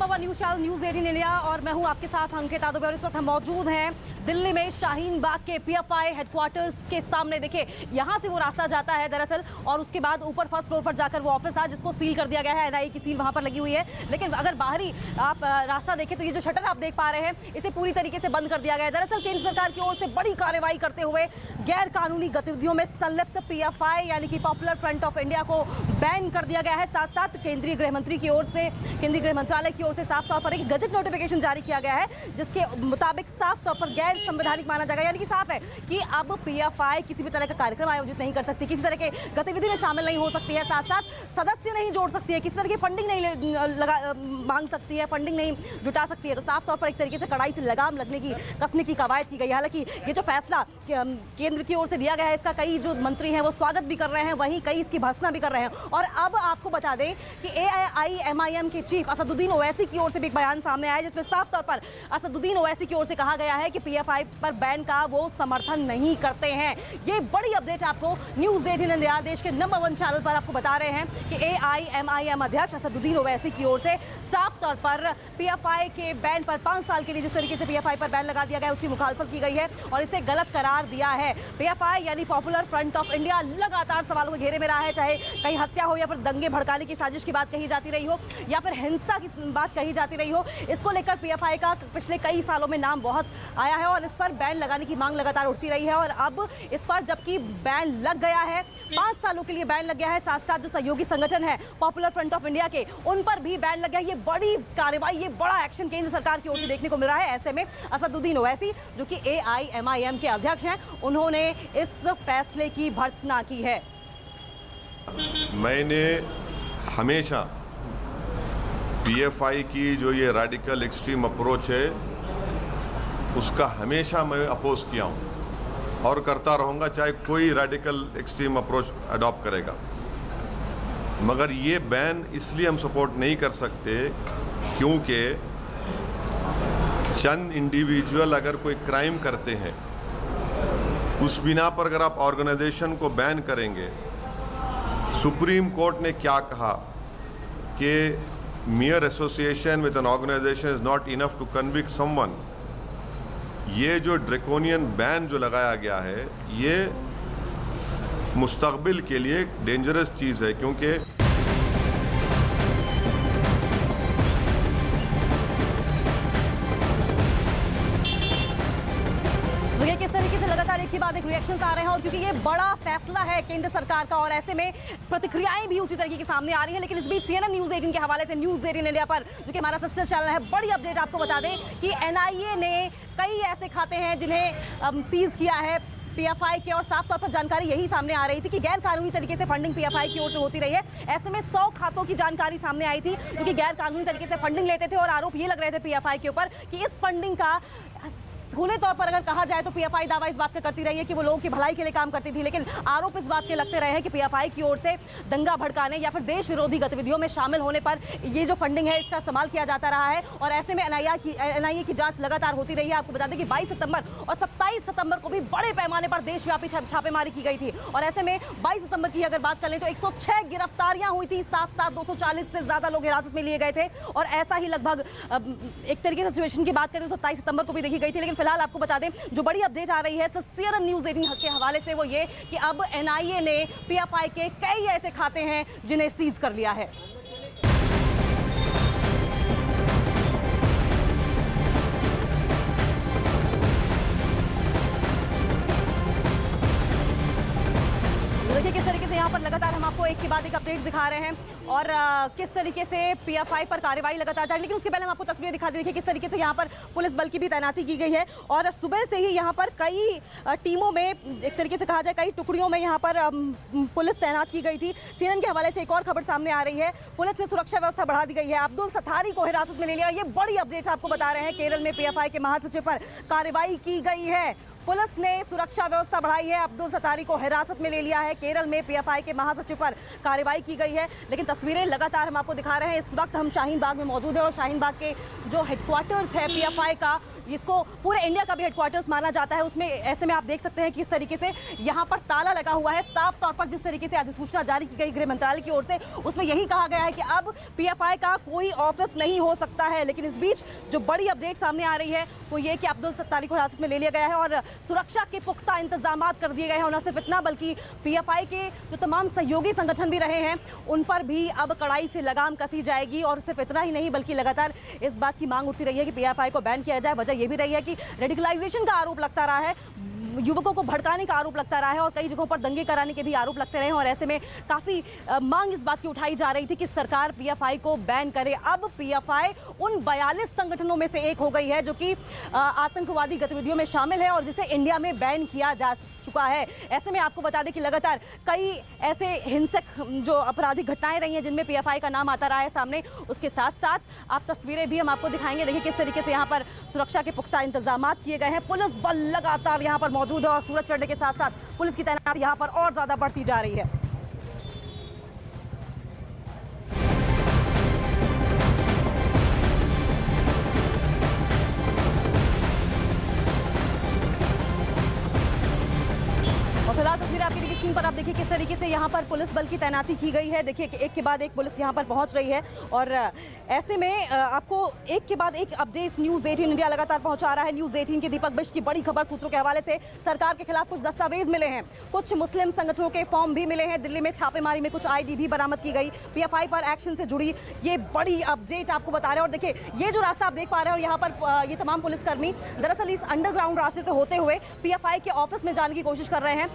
Number one news channel news 18 India और मैं हूं आपके साथ अंकिता दुबे और इस वक्त हम मौजूद हैं दिल्ली में शाहीन बाग के पीएफआई हेडक्वार्टर्स के सामने। देखिए यहां से वो रास्ता जाता है दरअसल और उसके बाद ऊपर फर्स्ट फ्लोर पर जाकर वो ऑफिस था जिसको सील कर दिया गया है। एनआईए की सील वहां पर लगी हुई है, लेकिन अगर बाहरी आप रास्ता देखें तो ये जो शटर आप देख पा रहे हैं इसे पूरी तरीके से बंद कर दिया गया है। दरअसल केंद्र सरकार की ओर से बड़ी कार्रवाई करते हुए गैर कानूनी गतिविधियों में संलिप्त पीएफआई यानी कि पॉपुलर फ्रंट ऑफ इंडिया को बैन कर दिया गया है। साथ साथ केंद्रीय गृह मंत्री की ओर से, केंद्रीय गृह मंत्रालय की ओर से साफ तौर पर एक गजट नोटिफिकेशन जारी किया गया है जिसके मुताबिक साफ तौर पर गैर संवैधानिक माना जाएगा। यानी कि साफ है कि अब पीएफआई किसी भी तरह का कार्यक्रम आयोजित नहीं कर सकती, किसी तरह के गतिविधि में शामिल नहीं हो सकती है, साथ साथ सदस्य नहीं जोड़ सकती है, किसी तरह की फंडिंग नहीं मांग सकती है, फंडिंग नहीं जुटा सकती है। तो साफ तौर पर एक तरीके से कड़ाई से लगाम लगने की कसने की कवायद की गई है। हालांकि ये जो फैसला केंद्र की ओर से लिया गया है इसका कई जो मंत्री हैं वो स्वागत भी कर रहे हैं, वहीं कई इसकी भर्त्सना भी कर रहे हैं। और अब आपको बता दें कि एआईएमआईएम के चीफ असदुद्दीन ओवैसी की ओर से भी एक बयान सामने आया जिसमें साफ तौर पर असदुद्दीन ओवैसी की ओर से कहा गया है कि पीएफआई पर बैन का वो समर्थन नहीं करते हैं। ये बड़ी अपडेट आपको न्यूज 18 इंडिया देश के नंबर वन चैनल पर आपको बता रहे हैं कि एआईएमआईएम अध्यक्ष असदुद्दीन ओवैसी की ओर से साफ तौर पर पीएफआई के बैन पर 5 साल के लिए जिस तरीके से पीएफआई पर बैन लगा दिया गया उसकी मुखालफत की गई है और इसे गलत करार दिया है। पीएफआई यानी पॉपुलर फ्रंट ऑफ इंडिया लगातार सवालों के घेरे में रहा है, चाहे कहीं हत्या हो या फिर दंगे भड़काने की साजिश की बात कही जाती रही हो या फिर हिंसा की बात कही जाती रही हो। इसको लेकर पीएफआई का पिछले कई सालों में नाम बहुत आया है और इस पर बैन लगाने की मांग लगातार उठती रही है। और अब इस पर जबकि बैन लग गया है, 5 सालों के लिए बैन लग गया है, साथ साथ जो सहयोगी संगठन है पॉपुलर फ्रंट ऑफ इंडिया के उन पर भी बैन लग गया है। ये बड़ी कार्रवाई, ये बड़ा एक्शन केंद्र सरकार की ओर से देखने को मिल रहा है। ऐसे में असदुद्दीन ओवैसी जो कि एआईएमआईएम के अध्यक्ष हैं उन्होंने इस फैसले की भर्त्सना की है। मैंने हमेशा पीएफआई की जो ये रेडिकल एक्सट्रीम अप्रोच है उसका हमेशा मैं अपोज किया हूँ और करता रहूँगा, चाहे कोई रेडिकल एक्सट्रीम अप्रोच अडॉप्ट करेगा। मगर ये बैन इसलिए हम सपोर्ट नहीं कर सकते क्योंकि चंद इंडिविजुअल अगर कोई क्राइम करते हैं उस बिना पर अगर आप ऑर्गेनाइजेशन को बैन करेंगे, सुप्रीम कोर्ट ने क्या कहा कि mere association with an organization is not enough to convict someone। ये जो ड्रैकोनियन बैन जो लगाया गया है ये मुस्तकबिल के लिए डेंजरस चीज़ है क्योंकि किस तरीके से लगातार एक के बाद एक रिएक्शंस आ रहे हैं और क्योंकि ये बड़ा फैसला है केंद्र सरकार का और ऐसे में प्रतिक्रियाएं भी उसी तरीके के सामने आ रही है। लेकिन इस बीच CNN न्यूज 18 के हवाले से न्यूज 18 इंडिया पर जो कि हमारा सिस्टर चैनल है, बड़ी अपडेट आपको बता दें कि एनआईए ने कई ऐसे खाते हैं जिन्हें सीज किया है पीएफआई के और साफ तौर पर जानकारी यही सामने आ रही थी कि गैर कानूनी तरीके से फंडिंग पीएफआई की ओर से होती रही है। ऐसे में 100 खातों की जानकारी सामने आई थी क्योंकि गैर कानूनी तरीके से फंडिंग लेते थे और आरोप ये लग रहे थे पीएफआई के ऊपर कि इस फंडिंग का खुले तौर पर अगर कहा जाए तो पीएफआई दावा इस बात का करती रही है कि वो लोगों की भलाई के लिए काम करती थी, लेकिन आरोप इस बात के लगते रहे हैं कि पीएफआई की ओर से दंगा भड़काने या फिर देश विरोधी गतिविधियों में शामिल होने पर ये जो फंडिंग है इसका इस्तेमाल किया जाता रहा है। और ऐसे में एनआईए की जांच लगातार होती रही है। आपको बता दें कि 22 सितंबर और 27 सितंबर को भी बड़े पैमाने पर देशव्यापी छापेमारी की गई थी और ऐसे में 22 सितंबर की अगर बात कर लें तो 106 गिरफ्तारियां हुई थी, साथ साथ 240 से ज्यादा लोग हिरासत में लिए गए थे और ऐसा ही लगभग एक तरीके से सिचुएशन की बात करें तो 27 सितंबर को भी देखी गई थी। लेकिन फिलहाल आपको बता दें जो बड़ी अपडेट आ रही है CNN न्यूज 18 के हवाले से वो ये कि अब एनआईए ने पीएफआई के कई ऐसे खाते हैं जिन्हें सीज कर लिया है। देखिए किस तरीके से यहाँ पर लगातार हम आपको एक के बाद एक अपडेट दिखा रहे हैं और किस तरीके से पीएफआई पर कार्रवाई लगातार जारी। लेकिन उसके पहले हम आपको तस्वीरें दिखा दें किस तरीके से यहाँ पर पुलिस बल की भी तैनाती की गई है और सुबह से ही यहाँ पर कई टीमों में, एक तरीके से कहा जाए कई टुकड़ियों में यहाँ पर पुलिस तैनात की गई थी। CNN के हवाले से एक और खबर सामने आ रही है, पुलिस ने सुरक्षा व्यवस्था बढ़ा दी गई है, अब्दुल सत्तारी को हिरासत में ले लिया। ये बड़ी अपडेट आपको बता रहे हैं, केरल में पीएफआई के महासचिव पर कार्रवाई की गई है। पुलिस ने सुरक्षा व्यवस्था बढ़ाई है। अब्दुल सत्तारी को हिरासत में ले लिया है। केरल में पीएफआई के महासचिव पर कार्रवाई की गई है। लेकिन तस्वीरें लगातार हम आपको दिखा रहे हैं। इस वक्त हम शाहीन बाग में मौजूद है और शाहीन बाग के जो हेडक्वार्टर्स है पीएफआई का, इसको पूरे इंडिया का भी हेडक्वार्टर्स माना जाता है, उसमें ऐसे में आप देख सकते हैं कि इस तरीके से यहाँ पर ताला लगा हुआ है। साफ तौर पर जिस तरीके से अधिसूचना जारी की गई गृह मंत्रालय की ओर से, उसमें यही कहा गया है कि अब पीएफआई का कोई ऑफिस नहीं हो सकता है। लेकिन इस बीच जो बड़ी अपडेट सामने आ रही है वो ये कि अब्दुल सत्तारी को हिरासत में ले लिया गया है और सुरक्षा के पुख्ता इंतजाम कर दिए गए हैं। और न सिर्फ इतना बल्कि पीएफआई के जो तमाम सहयोगी संगठन भी रहे हैं उन पर भी अब कड़ाई से लगाम कसी जाएगी। और सिर्फ इतना ही नहीं बल्कि लगातार इस बात की मांग उठती रही है कि पीएफआई को बैन किया जाए। वजह यह भी रही है कि रेडिकलाइजेशन का आरोप लगता रहा है, युवकों को भड़काने का आरोप लगता रहा है और कई जगहों पर दंगे कराने के भी आरोप लगते रहे हैं। और ऐसे में काफी मांग इस बात की उठाई जा रही थी कि सरकार पीएफआई को बैन करे। अब पीएफआई उन 42 संगठनों में से एक हो गई है जो कि आतंकवादी गतिविधियों में शामिल है और जिसे इंडिया में बैन किया जा चुका है। ऐसे में आपको बता दें कि लगातार कई ऐसे हिंसक जो आपराधिक घटनाएं रही हैं जिनमें पीएफआई का नाम आता रहा है सामने। उसके साथ साथ आप तस्वीरें भी हम आपको दिखाएंगे। देखिए किस तरीके से यहाँ पर सुरक्षा के पुख्ता इंतजाम किए गए हैं। पुलिस बल लगातार यहाँ पर मौजूद है और सूरज चढ़ने के साथ साथ पुलिस की तैनाती यहाँ पर और ज्यादा बढ़ती जा रही है। फिलहाल तस्वीर आपकी स्क्रीन पर आप देखिए किस तरीके से यहाँ पर पुलिस बल की तैनाती की गई है। देखिए एक के बाद एक पुलिस यहाँ पर पहुँच रही है और ऐसे में आपको एक के बाद एक अपडेट्स न्यूज़ 18 इंडिया लगातार पहुँचा रहा है। न्यूज़ 18 के दीपक बिष्ट की बड़ी खबर सूत्रों के हवाले से सरकार के खिलाफ कुछ दस्तावेज मिले हैं, कुछ मुस्लिम संगठनों के फॉर्म भी मिले हैं। दिल्ली में छापेमारी में कुछ आईडी भी बरामद की गई। पीएफआई पर एक्शन से जुड़ी ये बड़ी अपडेट आपको बता रहे हैं। और देखिए ये जो रास्ता आप देख पा रहे हैं और यहाँ पर ये तमाम पुलिसकर्मी दरअसल इस अंडरग्राउंड रास्ते से होते हुए पीएफआई के ऑफिस में जाने की कोशिश कर रहे हैं,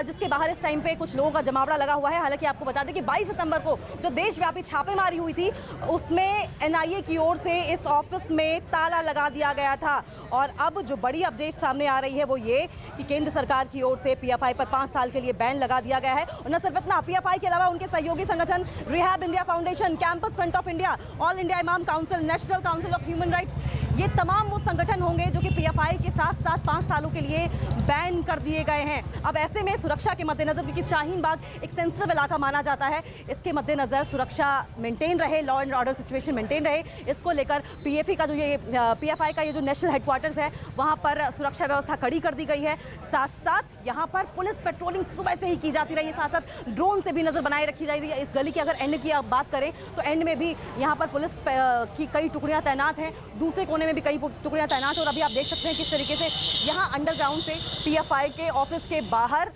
जिसके बाहर इस टाइम पे कुछ लोगों का जमावड़ा लगा हुआ है। हालांकि आपको बता दें कि 22 सितंबर को जो देशव्यापी छापेमारी हुई थी उसमें एनआईए की ओर से इस ऑफिस में ताला लगा दिया गया था। और अब जो बड़ी अपडेट सामने आ रही है वो ये कि केंद्र सरकार की ओर से पीएफआई पर 5 साल के लिए बैन लगा दिया गया है। और न सिर्फ इतना, पीएफआई के अलावा उनके सहयोगी संगठन Rehab India Foundation, Campus Front of India, All India Imam Council, National Council of Human Rights, ये तमाम वो संगठन होंगे जो कि पीएफआई के साथ साथ 5 सालों के लिए बैन कर दिए गए हैं। अब ऐसे में सुरक्षा के मद्देनजर, क्योंकि शाहीन बाग एक सेंसिटिव इलाका माना जाता है, इसके मद्देनजर सुरक्षा मेंटेन रहे, law and order situation maintain रहे, इसको लेकर पीएफआई का ये जो नेशनल हेडक्वार्टर्स है वहां पर सुरक्षा व्यवस्था कड़ी कर दी गई है। साथ साथ यहाँ पर पुलिस पेट्रोलिंग सुबह से ही की जाती रही है, साथ साथ ड्रोन से भी नजर बनाए रखी जा रही है। इस गली की अगर एंड की आप बात करें तो एंड में भी यहाँ पर पुलिस की कई टुकड़ियां तैनात हैं, दूसरे कोने में भी कई टुकड़ियां तैनात हैं। और अभी आप देख सकते हैं किस तरीके से यहाँ अंडरग्राउंड से पीएफआई के ऑफिस के बाहर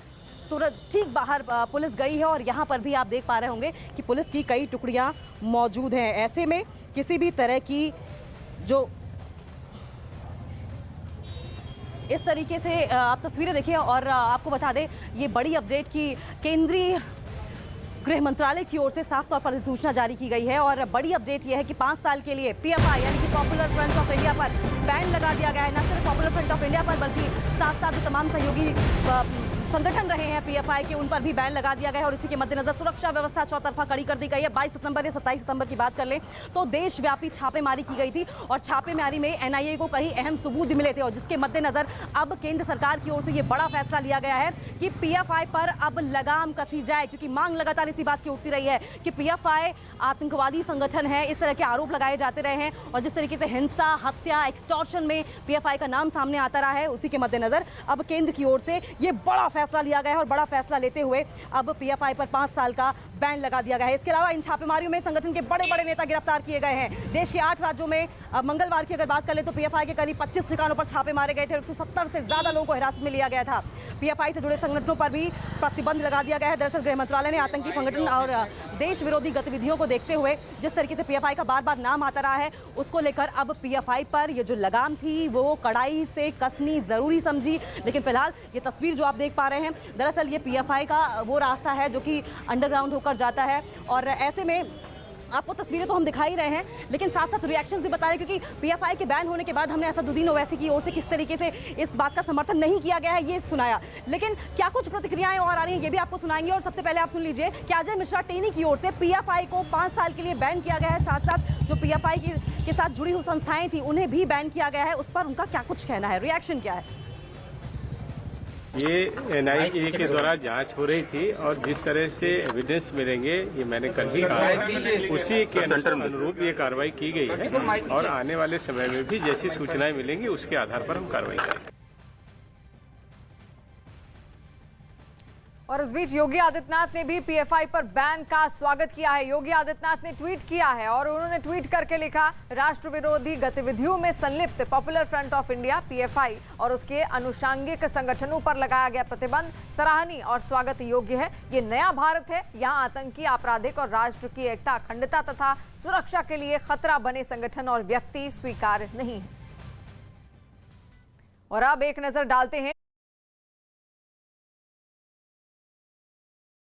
तुरंत ठीक बाहर पुलिस गई है और यहाँ पर भी आप देख पा रहे होंगे कि पुलिस की कई टुकड़ियां मौजूद हैं। ऐसे में किसी भी तरह की जो इस तरीके से आप तस्वीरें देखिए। और आपको बता दें ये बड़ी अपडेट की केंद्रीय गृह मंत्रालय की ओर से साफ तौर पर सूचना जारी की गई है। और बड़ी अपडेट यह है कि 5 साल के लिए पीएफआई यानी कि पॉपुलर फ्रंट ऑफ इंडिया पर बैन लगा दिया गया है। न सिर्फ पॉपुलर फ्रंट ऑफ इंडिया पर बल्कि साथ साथ जो तमाम सहयोगी संगठन रहे हैं पीएफआई के उन पर भी बैन लगा दिया गया है। और इसी के मद्देनजर सुरक्षा व्यवस्था चौतरफा कड़ी कर दी गई है। 22 सितंबर या 27 सितंबर की बात कर लें तो देशव्यापी छापेमारी की गई थी और छापेमारी में एनआईए को कई अहम सबूत भी मिले थे। और जिसके मद्देनजर अब केंद्र सरकार की ओर से ये बड़ा फैसला लिया गया है कि पीएफआई पर अब लगाम कसी जाए, क्योंकि मांग लगातार इसी बात की उठती रही है कि पीएफआई आतंकवादी संगठन है, इस तरह के आरोप लगाए जाते रहे हैं। और जिस तरीके से हिंसा, हत्या, एक्सटॉर्शन में पीएफआई का नाम सामने आता रहा है, उसी के मद्देनजर अब केंद्र की ओर से ये बड़ा फैसला लिया गया है। और बड़ा फैसला लेते हुए अब पीएफआई पर 5 साल का बैन लगा दिया गया है। इसके अलावा इन छापेमारियों में संगठन के बड़े बड़े नेता गिरफ्तार किए गए हैं। देश के 8 राज्यों में मंगलवार की अगर बात कर ले तो पीएफआई के करीब 25 ठिकानों पर छापे मारे गए थे। 170 से ज्यादा लोगों को हिरासत में लिया गया था। पीएफआई से जुड़े संगठनों पर भी प्रतिबंध लगा दिया गया है। दरअसल गृह मंत्रालय ने आतंकी संगठन और देश विरोधी गतिविधियों को देखते हुए जिस तरीके से पीएफआई का बार बार नाम आता रहा है, उसको लेकर अब पीएफआई पर ये जो लगाम थी वो कड़ाई से कसनी जरूरी समझी। लेकिन फिलहाल ये तस्वीर जो आप देख पा रहे हैं, दरअसल ये पीएफआई का वो रास्ता है जो कि अंडरग्राउंड होकर जाता है। और ऐसे में आपको तस्वीरें तो हम दिखा ही रहे हैं, लेकिन साथ साथ रिएक्शंस भी बता रहे हैं, क्योंकि पीएफआई के बैन होने के बाद हमने असदुद्दीन ओवैसी की ओर से किस तरीके से इस बात का समर्थन नहीं किया गया है ये सुनाया, लेकिन क्या कुछ प्रतिक्रियाएं और आ रही हैं ये भी आपको सुनाएंगे। और सबसे पहले आप सुन लीजिए कि अजय मिश्रा टेनी की ओर से पीएफआई को 5 साल के लिए बैन किया गया है, साथ साथ जो पीएफआई के साथ जुड़ी हुई संस्थाएं थी उन्हें भी बैन किया गया है, उस पर उनका क्या कुछ कहना है, रिएक्शन क्या है। ये एनआईए के द्वारा जांच हो रही थी और जिस तरह से एविडेंस मिलेंगे ये मैंने कल ही कहा, उसी के अनुरूप ये कार्रवाई की गई है और आने वाले समय में भी जैसी सूचनाएं मिलेंगी उसके आधार पर हम कार्रवाई करेंगे। और इस बीच योगी आदित्यनाथ ने भी पीएफआई पर बैन का स्वागत किया है। योगी आदित्यनाथ ने ट्वीट किया है और उन्होंने ट्वीट करके लिखा, राष्ट्र विरोधी गतिविधियों में संलिप्त popular front of India PFI और उसके अनुषांगिक संगठनों पर लगाया गया प्रतिबंध सराहनीय और स्वागत योग्य है। ये नया भारत है, यहाँ आतंकी, आपराधिक और राष्ट्र की एकता, अखंडता तथा सुरक्षा के लिए खतरा बने संगठन और व्यक्ति स्वीकार्य नहीं है। और अब एक नजर डालते हैं